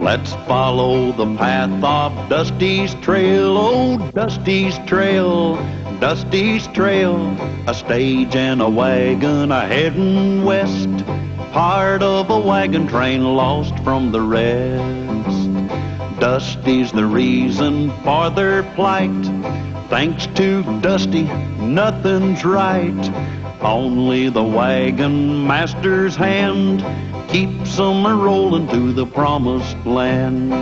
Let's follow the path of Dusty's trail, oh, Dusty's trail, Dusty's trail. A stage and a wagon a-heading west, part of a wagon train lost from the rest. Dusty's the reason for their plight. Thanks to Dusty, nothing's right. Only the wagon master's hand keeps them a-rolling to the promised land.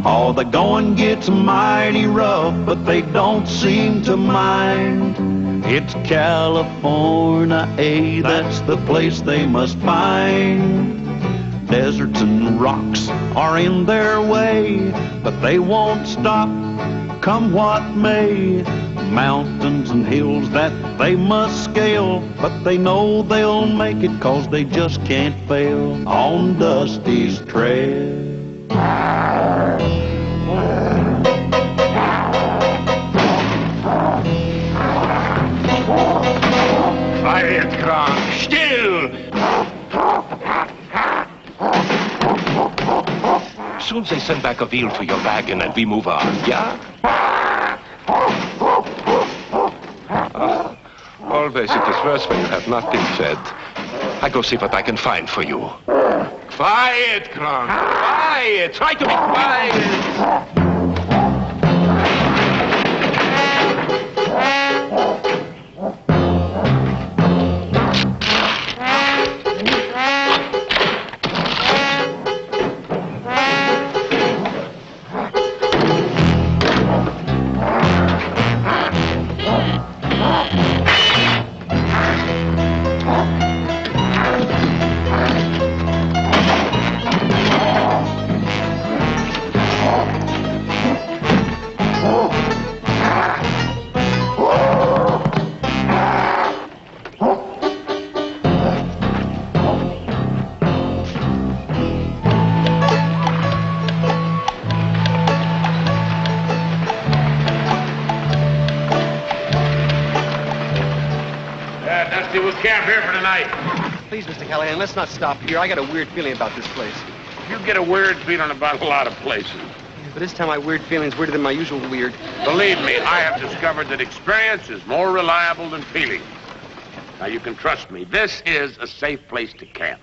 Oh, the going gets mighty rough, but they don't seem to mind. It's California, that's the place they must find. Deserts and rocks are in their way, but they won't stop, come what may. Mountains and hills that they must scale, but they know they'll make it 'cause they just can't fail on Dusty's trail. Quiet, Gronk. Still! Soon they send back a wheel to your wagon and we move on, yeah? Always it is worse when you have not been fed. I go see what I can find for you. Quiet, Gronk. Quiet. Try to be quiet. Camp here for tonight. Please, Mr. Callahan, let's not stop here. I got a weird feeling about this place. You get a weird feeling about a lot of places. But this time my weird feeling's weirder than my usual weird. Believe me, I have discovered that experience is more reliable than feeling. Now, you can trust me. This is a safe place to camp.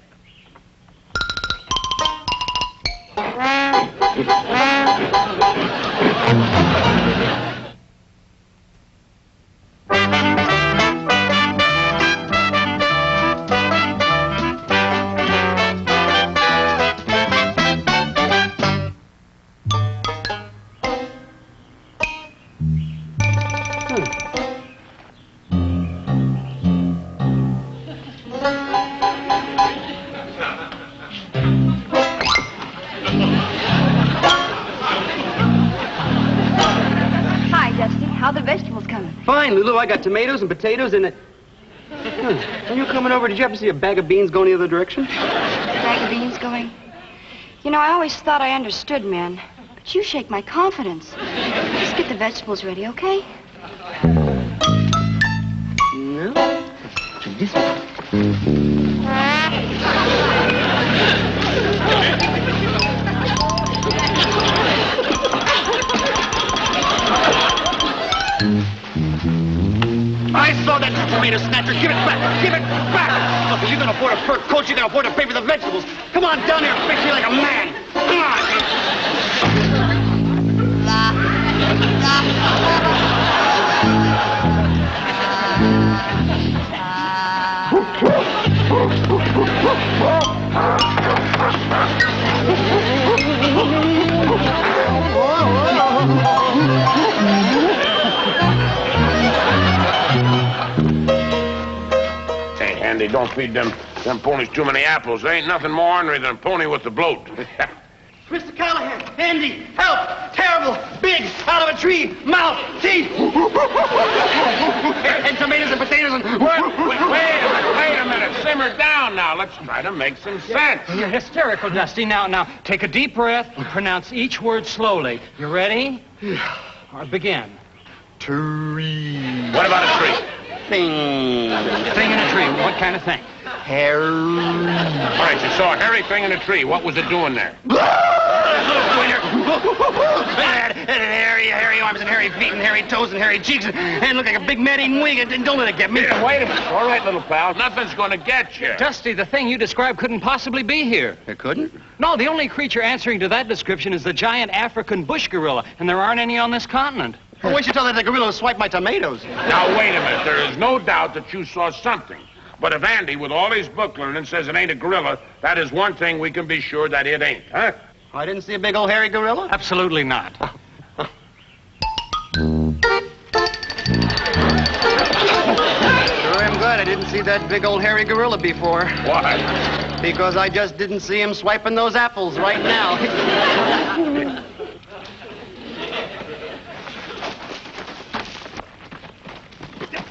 Fine, Lulu. I got tomatoes and potatoes and When you were coming over, did you happen to see a bag of beans going the other direction? A bag of beans going? You know, I always thought I understood men. But you shake my confidence. Just get the vegetables ready, okay? No. This one. I saw that tomato snatcher. Give it back. Give it back. Look, if you can afford a fur coat, you can afford to pay for the vegetables. Come on down here and fix me like a man. Come on. Hey, Andy, don't feed them ponies too many apples. There ain't nothing more ornery than a pony with the bloat. Mr. Callahan, Andy, help! Terrible, big, out of a tree, mouth, teeth, and tomatoes and potatoes and... Wait a minute. Simmer down now. Let's try to make some sense. You're hysterical, Dusty. Now, take a deep breath and pronounce each word slowly. You ready? All right, begin. Tree. What about a tree? Thing. Thing in a tree. What kind of thing? Hair. All right, you saw a hairy thing in a tree. What was it doing there? Hairy arms and hairy feet and hairy toes and hairy cheeks and look like a big man-eating wing. And don't let it get me. Here, wait a minute. All right, little pal. Nothing's going to get you. Dusty, the thing you described couldn't possibly be here. It couldn't? No, the only creature answering to that description is the giant African bush gorilla, and there aren't any on this continent. Well, why don't you tell that the gorilla swiped my tomatoes? Now, wait a minute. There is no doubt that you saw something. But if Andy, with all his book learning, says it ain't a gorilla, that is one thing we can be sure that it ain't, huh? I didn't see a big old hairy gorilla? Absolutely not. Sure am glad I didn't see that big old hairy gorilla before. Why? Because I just didn't see him swiping those apples right now.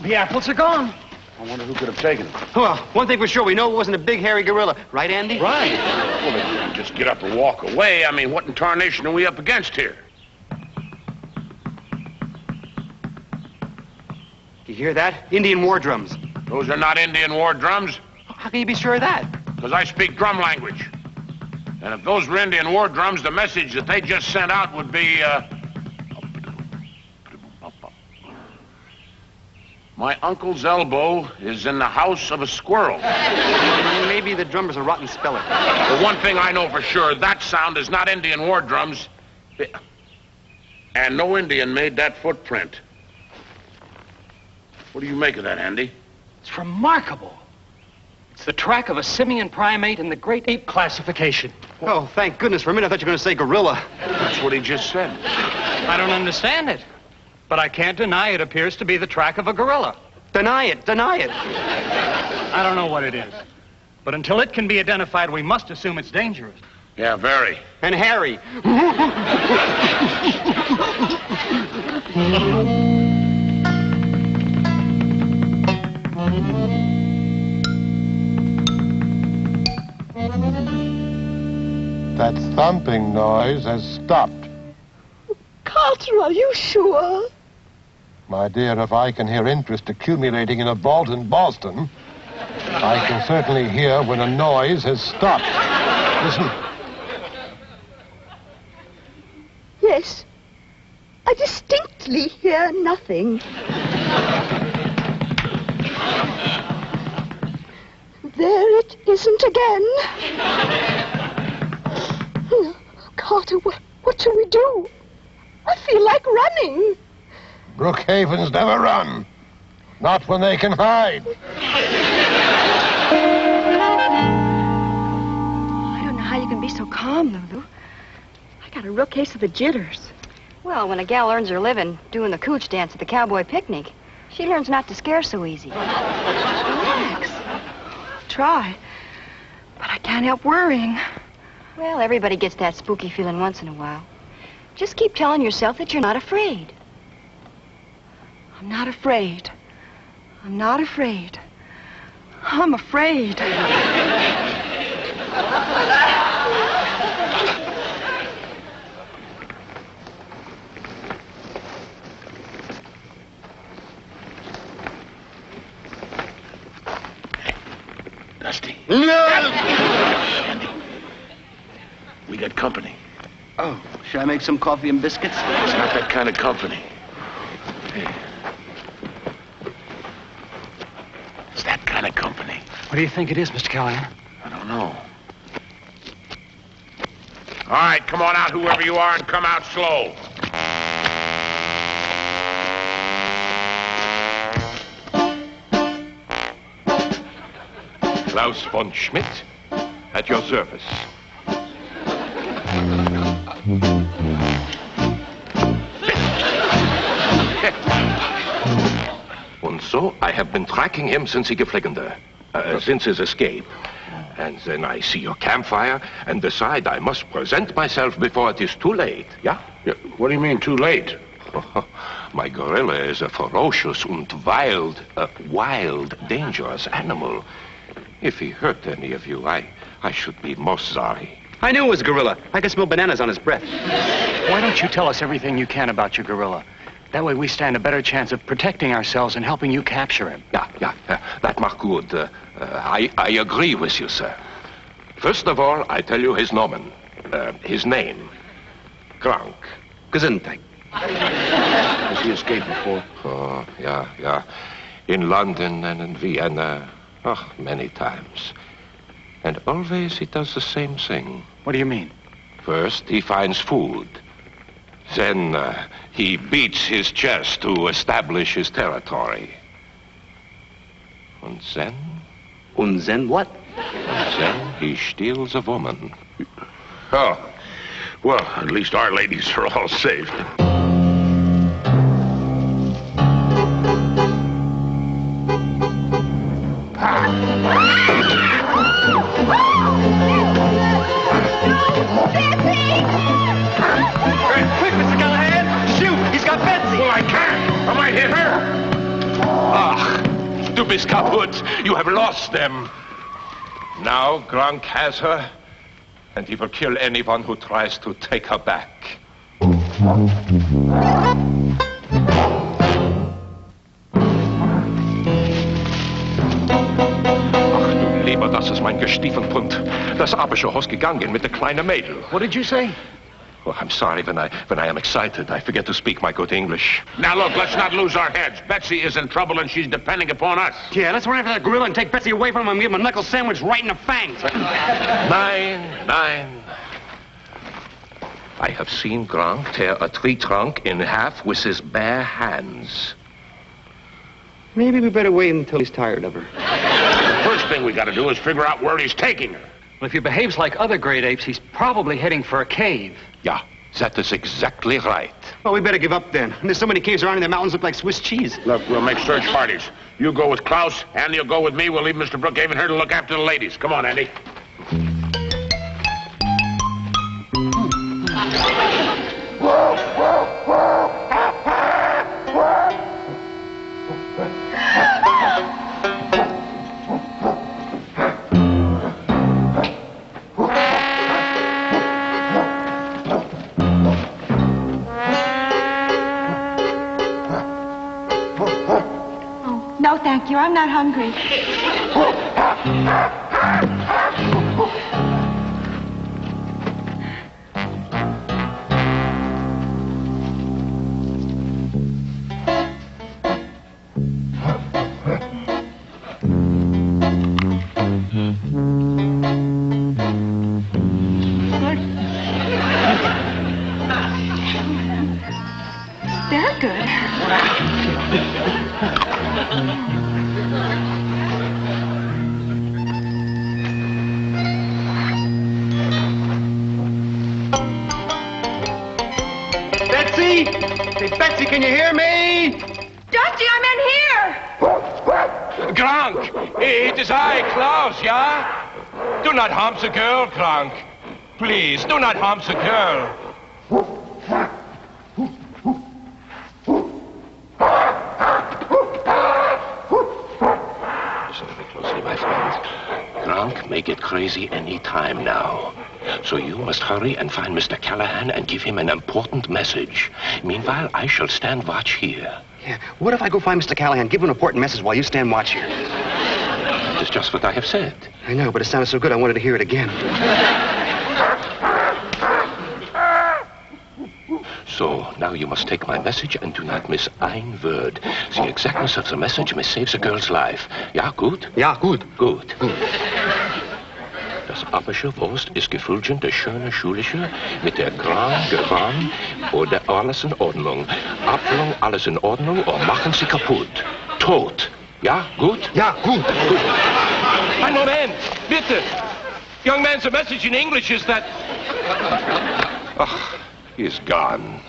The apples are gone. I wonder who could have taken it. Well, one thing for sure, we know it wasn't a big hairy gorilla. Right, Andy? Right. Well, if you can just get up and walk away, I mean, what in tarnation are we up against here? You hear that? Indian war drums. Those are not Indian war drums, How can you be sure of that? because I speak drum language. And if those were Indian war drums, the message that they just sent out would be, my uncle's elbow is in the house of a squirrel. Maybe the drummer's a rotten speller. The one thing I know for sure, that sound is not Indian war drums. And no Indian made that footprint. What do you make of that, Andy? It's remarkable. It's the track of a simian primate in the great ape classification. Oh, thank goodness. For a minute, I thought you were going to say gorilla. That's what he just said. I don't understand it. But I can't deny it appears to be the track of a gorilla. Deny it. Deny it. I don't know what it is. But until it can be identified, we must assume it's dangerous. Yeah, very. And hairy. That thumping noise has stopped. Carter, are you sure? My dear, if I can hear interest accumulating in a vault in Boston, I can certainly hear when a noise has stopped. Listen. Yes. I distinctly hear nothing. There it isn't again. Carter, what shall we do? I feel like running. Brookhaven's never run. Not when they can hide. I don't know how you can be so calm, Lulu. I got a real case of the jitters. Well, when a gal earns her living doing the cooch dance at the cowboy picnic, she learns not to scare so easy. Relax. I'll try. But I can't help worrying. Well, everybody gets that spooky feeling once in a while. Just keep telling yourself that you're not afraid. I'm not afraid. I'm not afraid. I'm afraid. Dusty. No! Andy. We got company. Oh, should I make some coffee and biscuits? It's not that kind of company. Hey. It's that kind of company. What do you think it is, Mr. Callahan? I don't know. All right, come on out, whoever you are, and come out slow. Klaus von Schmidt, at your service. And so I have been tracking him since he geflogen since his escape. And then I see your campfire and decide I must present myself before it is too late, yeah? What do you mean, too late? My gorilla is a ferocious and wild, dangerous animal. If he hurt any of you, I should be most sorry. I knew it was a gorilla. I could smell bananas on his breath. Why don't you tell us everything you can about your gorilla? That way we stand a better chance of protecting ourselves and helping you capture him. Yeah, that macht good. I agree with you, sir. First of all, I tell you his nomen. His name. Gronk. Gesundheit. Has he escaped before? Oh, yeah. In London and in Vienna. Oh, many times. And always he does the same thing. What do you mean? First, he finds food. Then he beats his chest to establish his territory. And then? Und then what? Then he steals a woman. Oh. Well, at least our ladies are all safe. Quick, Mr. Callahan! Shoot! He's got Betsy! Well, I can't. I might hit her. Du bist kaputt. You have lost them. Now Gronk has her, and he will kill anyone who tries to take her back. Ach, du Lieber, das ist mein Gestiefenpund. Das abische Haus gegangen mit der kleinen Mädel. What did you say? Oh, I'm sorry. When I am excited, I forget to speak my good English. Now, look, let's not lose our heads. Betsy is in trouble, and she's depending upon us. Yeah, let's run after that gorilla and take Betsy away from him and give him a knuckle sandwich right in the fangs. Nein. I have seen Gronk tear a tree trunk in half with his bare hands. Maybe we better wait until he's tired of her. The first thing we got to do is figure out where he's taking her. Well, if he behaves like other great apes, he's probably heading for a cave. Yeah, that is exactly right. Well, we better give up then. There's so many caves around and the mountains look like Swiss cheese. Look, we'll make search parties. You go with Klaus, Andy will go with me. We'll leave Mr. Brookhaven here to look after the ladies. Come on, Andy. No, thank you. I'm not hungry. They're good. Betsy! Hey, Betsy, can you hear me? Dusty, I'm in here! Gronk, it is I, Klaus, yeah? Do not harm the girl, Gronk. Please, do not harm the girl. Listen to me closely, my friend. Gronk may get crazy any time now. So you must hurry and find Mr. Callahan and give him an important message. Meanwhile, I shall stand watch here. Yeah, what if I go find Mr. Callahan, give him an important message while you stand watch here? That is just what I have said. I know, but it sounded so good I wanted to hear it again. So, now you must take my message and do not miss ein word. The exactness of the message may save the girl's life. Ja, gut? Ja, gut. Gut. Das abische Wurst ist gefüllt der schöne Schulische mit der Gran Gewan oder alles in Ordnung. Abfüllung, alles in Ordnung oder machen sie kaputt. Tot. Ja, gut? Ja, gut. Gut. Ein Moment, bitte. Young man, the message in English is that... Ach, he's gone.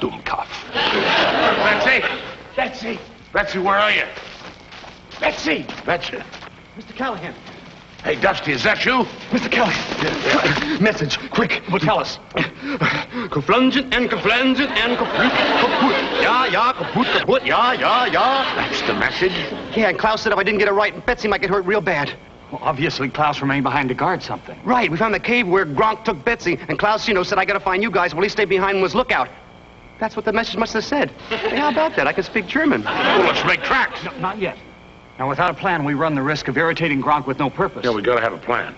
Dummkopf. Betsy! Betsy! Betsy, where are you? Betsy! Betsy! Mr. Callahan. Hey, Dusty, is that you? Mr. Callahan. Message, quick. Well, tell us. Geflungen and geflungen and kaput. Ja, kaput, ja. That's the message? Yeah, and Klaus said if I didn't get it right, Betsy might get hurt real bad. Well, obviously, Klaus remained behind to guard something. Right, we found the cave where Gronk took Betsy, and Klaus, said I gotta find you guys while he stayed behind and was lookout. That's what the message must have said. Hey, how about that? I can speak German. Well, let's make tracks. No, not yet. Now, without a plan, we run the risk of irritating Gronk with no purpose. Yeah, we gotta have a plan.